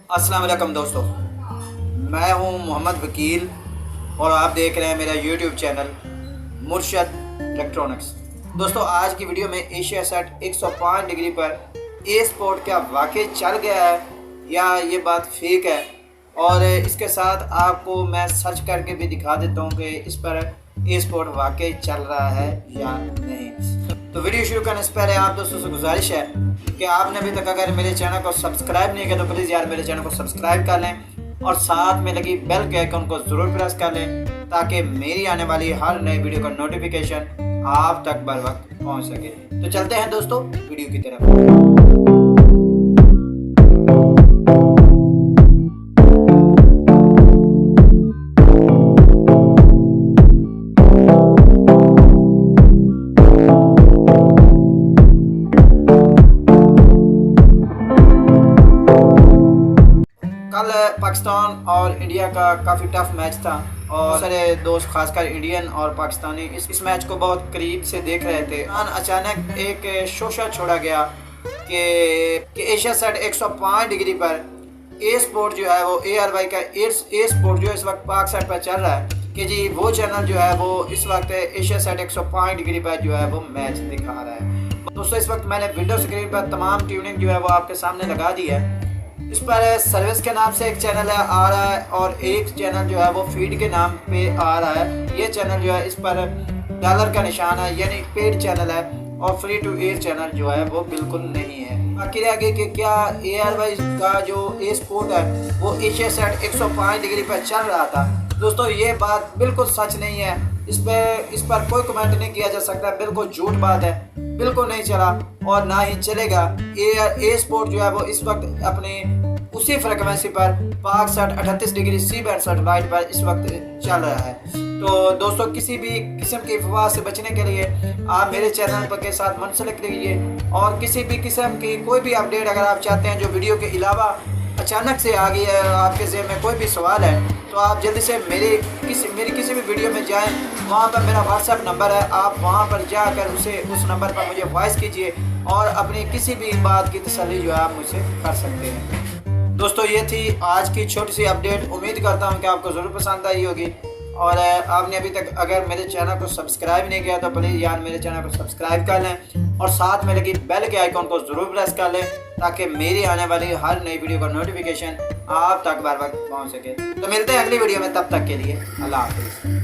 अस्सलाम वालेकुम दोस्तों, मैं हूं मोहम्मद वकील और आप देख रहे हैं मेरा यूट्यूब चैनल मुर्शद इलेक्ट्रॉनिक्स। दोस्तों, आज की वीडियो में एशिया सेट 105 डिग्री पर ए स्पोर्ट क्या वाकई चल गया है या ये बात फेक है, और इसके साथ आपको मैं सर्च करके भी दिखा देता हूँ कि इस पर ए स्पोर्ट वाकई चल रहा है या नहीं। तो वीडियो शुरू करने से पहले आप दोस्तों से गुजारिश है कि आपने अभी तक अगर मेरे चैनल को सब्सक्राइब नहीं किया तो प्लीज़ यार मेरे चैनल को सब्सक्राइब कर लें और साथ में लगी बेल के आइकन को ज़रूर प्रेस कर लें ताकि मेरी आने वाली हर नई वीडियो का नोटिफिकेशन आप तक बर वक्त पहुँच सके। तो चलते हैं दोस्तों वीडियो की तरफ। कल पाकिस्तान और इंडिया का काफ़ी टफ मैच था और सारे दोस्त खासकर इंडियन और पाकिस्तानी इस मैच को बहुत करीब से देख रहे थे। अचानक एक शोशा छोड़ा गया कि एशिया सेट 105 डिग्री पर ए स्पोर्ट जो है वो ARY का ए स्पोर्ट जो इस वक्त पाक सेट पर चल रहा है कि जी वो चैनल जो है वो इस वक्त एशिया सेट 105 डिग्री पर जो है वो मैच दिखा रहा है। दोस्तों, इस वक्त मैंने विंडो स्क्रीन पर तमाम ट्यूनिंग जो है वो आपके सामने लगा दी है। इस पर सर्विस के नाम से एक चैनल आ रहा है और एक चैनल जो है वो फीड के नाम पे आ रहा है। ये चैनल जो है इस पर डॉलर का निशान है, यानी पेड चैनल है और फ्री टू एयर चैनल जो है वो बिल्कुल नहीं है। बाकी रह गई कि क्या ARY का जो ए स्पोर्ट है वो एशिया सेट 105 डिग्री पर चल रहा था। दोस्तों, ये बात बिल्कुल सच नहीं है। इस पर कोई कमेंट नहीं किया जा सकता, बिल्कुल झूठ बात है, बिल्कुल नहीं चला और ना ही चलेगा। ए स्पोर्ट जो है वो इस वक्त अपनी उसी फ्रिक्वेंसी पर Paksat 38 degree C band satellite पर इस वक्त चल रहा है। तो दोस्तों, किसी भी किस्म की अफवाह से बचने के लिए आप मेरे चैनल पर के साथ मुंसलिक रहिए और किसी भी किस्म की कोई भी अपडेट अगर आप चाहते हैं जो वीडियो के अलावा अचानक से आ गई है, आपके ज़हन में कोई भी सवाल है, तो आप जल्दी से मेरी किसी भी वीडियो में जाएं। वहाँ पर मेरा व्हाट्सएप नंबर है, आप वहाँ पर जाकर उस नंबर पर मुझे वॉइस कीजिए और अपनी किसी भी बात की तसल्ली जो है आप मुझसे कर सकते हैं। दोस्तों, ये थी आज की छोटी सी अपडेट। उम्मीद करता हूँ कि आपको ज़रूर पसंद आई होगी और आपने अभी तक अगर मेरे चैनल को सब्सक्राइब नहीं किया तो प्लीज़ यार मेरे चैनल को सब्सक्राइब कर लें और साथ में लगी बेल के आइकन को ज़रूर प्रेस कर लें ताकि मेरी आने वाली हर नई वीडियो का नोटिफिकेशन आप तक बर वक्त पहुँच सके। तो मिलते हैं अगली वीडियो में, तब तक के लिए अल्लाह हाफिज़।